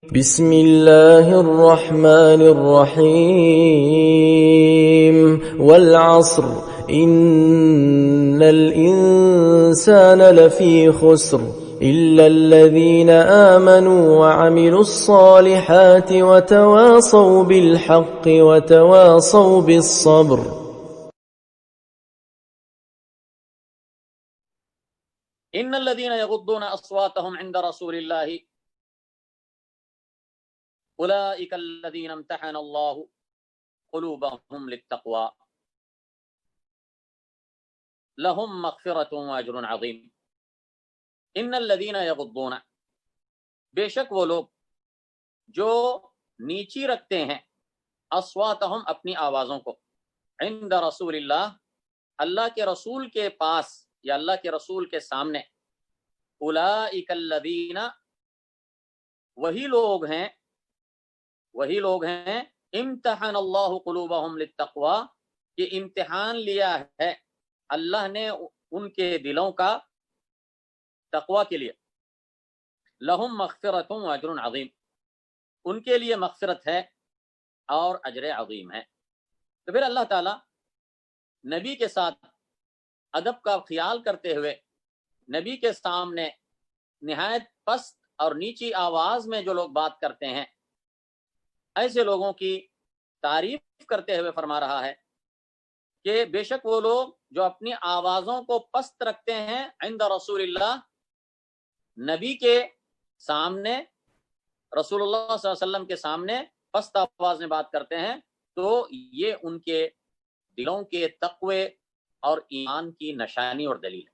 بسم اللہ الرحمن الرحیم والعصر ان الانسان لفی خسر الا الذین آمنوا وعملوا الصالحات وتواصوا بالحق وتواصوا بالصبر. ان الذين يغضون اصواتهم عند رسول الله اولئك الذين امتحن الله قلوبهم للتقوى لهم مغفرة واجر عظیم. ان الذين يغضون، بے شک وہ لوگ جو نیچی رکھتے ہیں، اصواتهم اپنی آوازوں کو، عند رسول اللہ، اللہ کے رسول کے پاس یا اللہ کے رسول کے سامنے، اولئک الذین، وہی لوگ ہیں امتحن اللہ قلوبہم للتقوی، کہ امتحان لیا ہے اللہ نے ان کے دلوں کا تقوی کے لیے. لہم مغفرۃ واجر عظیم، ان کے لیے مغفرت ہے اور اجر عظیم ہے. تو پھر اللہ تعالی نبی کے ساتھ ادب کا خیال کرتے ہوئے نبی کے سامنے نہایت پست اور نیچی آواز میں جو لوگ بات کرتے ہیں، ایسے لوگوں کی تعریف کرتے ہوئے فرما رہا ہے کہ بے شک وہ لوگ جو اپنی آوازوں کو پست رکھتے ہیں عند رسول اللہ، نبی کے سامنے، رسول اللہ صلی اللہ علیہ وسلم کے سامنے پست آواز میں بات کرتے ہیں، تو یہ ان کے دلوں کے تقوی اور ایمان کی نشانی اور دلیل ہے.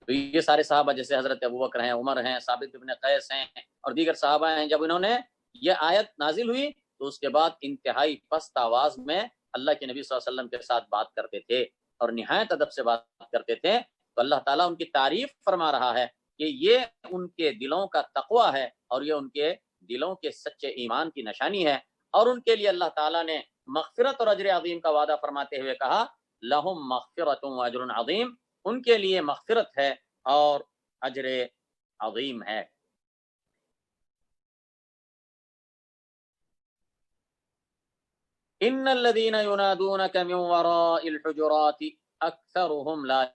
تو یہ سارے صحابہ جیسے حضرت ابوبکر ہیں، عمر ہیں، ثابت بن قیس ہیں اور دیگر صحابہ ہیں، جب انہوں نے یہ آیت نازل ہوئی تو اس کے بعد انتہائی پست آواز میں اللہ کے نبی صلی اللہ علیہ وسلم کے ساتھ بات کرتے تھے اور نہایت ادب سے بات کرتے تھے. تو اللہ تعالیٰ ان کی تعریف فرما رہا ہے کہ یہ ان کے دلوں کا تقوی ہے اور یہ ان کے دلوں کے سچے ایمان کی نشانی ہے. اور ان کے لیے اللہ تعالیٰ نے مغفرت اور اجر عظیم کا وعدہ فرماتے ہوئے کہا لہم مغفرۃ واجر عظیم، ان کے لیے مغفرت ہے اور اجر عظیم ہے. ان الذين ينادونك من وراء الحجرات اكثرهم لا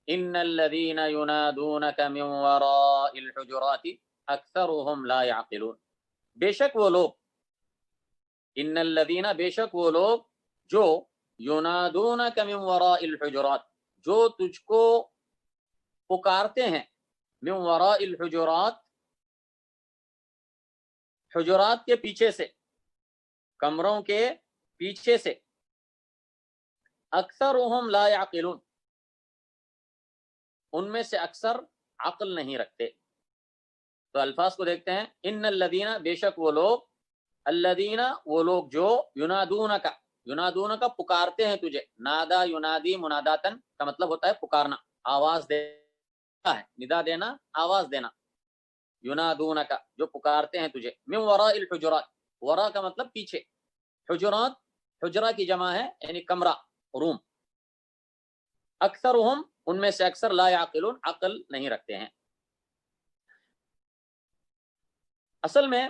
ان الذين ينادونك من وراء الحجرات اكثرهم لا يعقلون. بے شک وہ لوگ، ان الذين، بے شک وہ لوگ جو ينادونك من وراء الحجرات، جو تجھ کو پکارتے ہیں، من وراء الحجرات، حجرات کے پیچھے سے، کمروں کے پیچھے سے، اکثرهم لا يعقلون، ان میں سے اکثر عقل نہیں رکھتے. تو الفاظ کو دیکھتے ہیں. ان الذین، بے شک وہ لوگ، الذین، وہ لوگ جو ینادونک پکارتے ہیں تجھے. نادا ینادی مناداتن کا مطلب ہوتا ہے پکارنا، آواز دینا ہے، ندا دینا، آواز دینا. ینادونک، جو پکارتے ہیں تجھے. من وراء الحجرات، ورا کا مطلب پیچھے، حجرات حجرہ کی جمع ہے یعنی کمرہ، روم. اکثرہم، ان میں سے اکثر، لا یعقلون، عقل نہیں رکھتے ہیں. اصل میں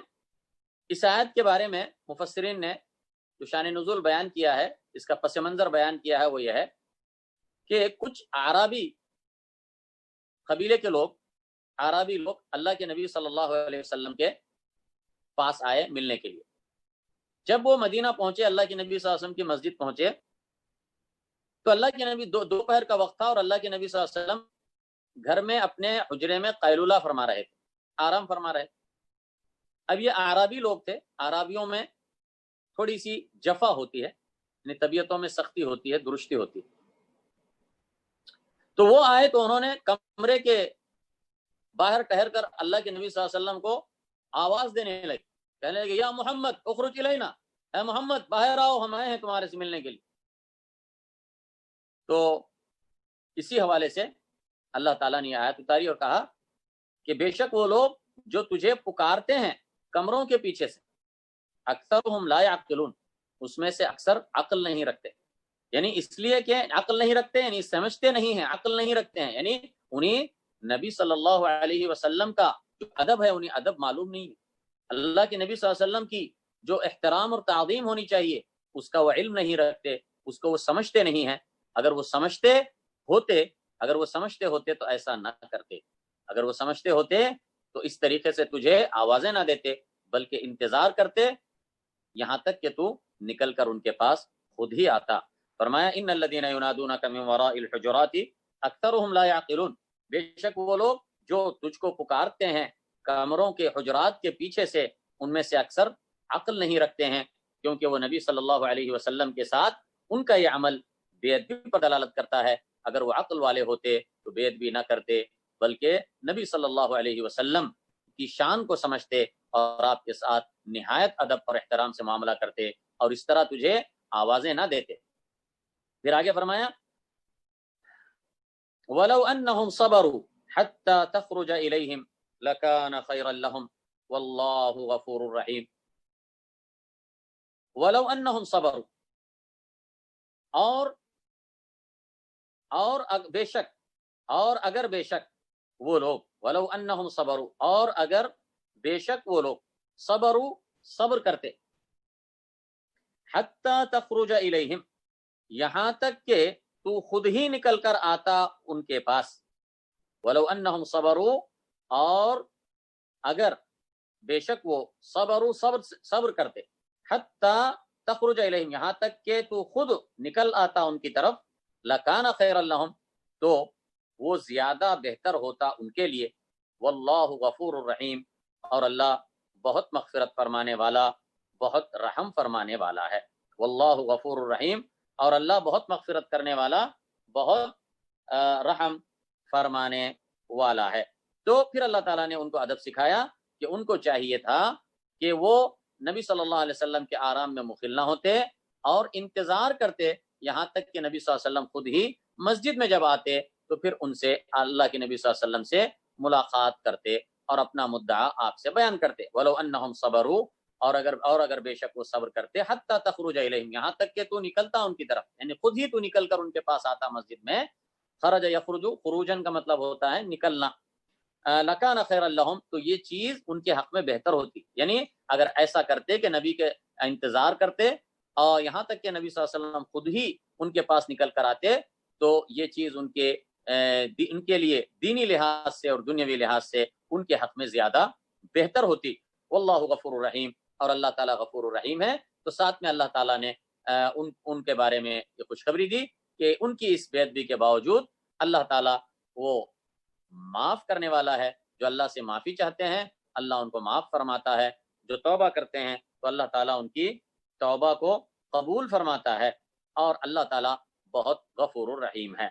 اس آیت کے بارے میں مفسرین نے جو شان نزول بیان کیا ہے، اس کا پس منظر بیان کیا ہے، وہ یہ ہے کہ کچھ اعرابی قبیلے کے لوگ، اعرابی لوگ اللہ کے نبی صلی اللہ علیہ وسلم کے پاس آئے ملنے کے لیے. جب وہ مدینہ پہنچے، اللہ کے نبی صلی اللہ علیہ وسلم کی مسجد پہنچے، تو اللہ کے نبی دوپہر کا وقت تھا اور اللہ کے نبی صلی اللہ علیہ وسلم گھر میں اپنے حجرے میں قیلولہ فرما رہے تھے، آرام فرما رہے تھے. اب یہ اعرابی لوگ تھے، اعرابیوں میں تھوڑی سی جفا ہوتی ہے، یعنی طبیعتوں میں سختی ہوتی ہے، درشتی ہوتی ہے. تو وہ آئے تو انہوں نے کمرے کے باہر ٹہر کر اللہ کے نبی صلی اللہ علیہ وسلم کو آواز دینے لگے، کہنے لگے یا محمد اخرج الینا، اے محمد باہر آؤ، ہم آئے ہیں تمہارے سے ملنے کے لیے. تو اسی حوالے سے اللہ تعالیٰ نے آیت اتاری اور کہا کہ بے شک وہ لوگ جو تجھے پکارتے ہیں کمروں کے پیچھے سے، اکثرهم لا يعقلون، اس میں سے اکثر عقل نہیں رکھتے. یعنی اس لیے کہ عقل نہیں رکھتے، یعنی سمجھتے نہیں ہیں، عقل نہیں رکھتے ہیں، یعنی انہیں نبی صلی اللہ علیہ وسلم کا جو ادب ہے انہیں ادب معلوم نہیں ہے. اللہ کے نبی صلی اللہ علیہ وسلم کی جو احترام اور تعظیم ہونی چاہیے اس کا وہ علم نہیں رکھتے, اس کو وہ سمجھتے نہیں ہیں. اگر وہ سمجھتے ہوتے تو ایسا نہ کرتے. اگر وہ سمجھتے ہوتے تو اس طریقے سے تجھے آوازیں نہ دیتے, بلکہ انتظار کرتے یہاں تک کہ تو نکل کر ان کے پاس خود ہی آتا. فرمایا ان الذین ینادونک من وراء الحجرات اکثرهم لا یعقلون, بے شک وہ لوگ جو تجھ کو پکارتے ہیں کمروں کے حجرات کے پیچھے سے, ان میں سے اکثر عقل نہیں رکھتے ہیں, کیونکہ وہ نبی صلی اللہ علیہ وسلم کے ساتھ ان کا یہ عمل بے ادبی پر دلالت کرتا ہے. اگر وہ عقل والے ہوتے تو بے ادبی نہ کرتے, بلکہ نبی صلی اللہ علیہ وسلم کی شان کو سمجھتے اور آپ کے ساتھ نہایت ادب اور احترام سے معاملہ کرتے, اور اس طرح تجھے آوازیں نہ دیتے. پھر آگے فرمایا وَلَوْ أَنَّهُمْ صَبَرُوا حَتَّى تَخْرُجَ إِلَيْهِمْ لَكَانَ خَيْرًا لَهُمْ وَاللَّهُ غَفُورٌ رَحِيمٌ. وَلَوْ أَنَّهُمْ صَبَرُوا, اور اگر بے شک وہ لوگ, وَلَوْ أَنَّهُمْ صَبَرُوا, اور اگر بے شک وہ لوگ صبروا صبر کرتے, حَتَّى تَخْرُجَ إِلَيْهِمْ یہاں تک کہ تو خود ہی نکل کر آتا ان کے پاس. وَلَوْ أَنَّهُمْ صَبَرُوا, اور اگر بے شک وہ صبر کرتے, حَتَّى تَخْرُجَ إِلَيْهِمْ یہاں تک کہ تو خود نکل آتا ان کی طرف, لَكَانَ خَيْرًا لَهُمْ تو وہ زیادہ بہتر ہوتا ان کے لیے. وَاللَّهُ غَفُورٌ رَحِيمٌ اور اللہ بہت مغفرت فرمانے والا, بہت رحم فرمانے والا ہے. وَاللَّهُ غَفُورٌ رَحِيمٌ اور اللہ بہت مغفرت کرنے والا, بہت رحم فرمانے والا ہے. تو پھر اللہ تعالیٰ نے ان کو ادب سکھایا کہ ان کو چاہیے تھا کہ وہ نبی صلی اللہ علیہ وسلم کے آرام میں مخل نہ ہوتے اور انتظار کرتے یہاں تک کہ نبی صلی اللہ علیہ وسلم خود ہی مسجد میں جب آتے تو پھر ان سے اللہ کے نبی صلی اللہ علیہ وسلم سے ملاقات کرتے اور اپنا مدعا آپ سے بیان کرتے. وَلَوْ أَنَّهُمْ صَبَرُوا اور اگر بے شک وہ صبر کرتے, حَتَّى تَخْرُجَ إِلَيْهِمْ یہاں تک کہ تو نکلتا ان کی طرف, یعنی خود ہی تو نکل کر ان کے پاس آتا مسجد میں. خرج یخرج, خروجن کا مطلب ہوتا ہے نکلنا. لَكَانَ خَيْرًا لَهُمْ تو یہ چیز ان کے حق میں بہتر ہوتی, یعنی اگر ایسا کرتے کہ نبی کے انتظار کرتے اور یہاں تک کہ نبی صلی اللہ علیہ وسلم خود ہی ان کے پاس نکل کر آتے تو یہ چیز ان کے لیے دینی لحاظ سے اور دنیاوی لحاظ سے ان کے حق میں زیادہ بہتر ہوتی. واللہ غفور رحیم اور اللہ تعالیٰ غفور الرحیم ہے. تو ساتھ میں اللہ تعالیٰ نے ان کے بارے میں یہ خوشخبری دی کہ ان کی اس بے ادبی کے باوجود اللہ تعالیٰ وہ معاف کرنے والا ہے. جو اللہ سے معافی چاہتے ہیں اللہ ان کو معاف فرماتا ہے, جو توبہ کرتے ہیں تو اللہ تعالیٰ ان کی توبہ کو قبول فرماتا ہے, اور اللہ تعالیٰ بہت غفور الرحیم ہے.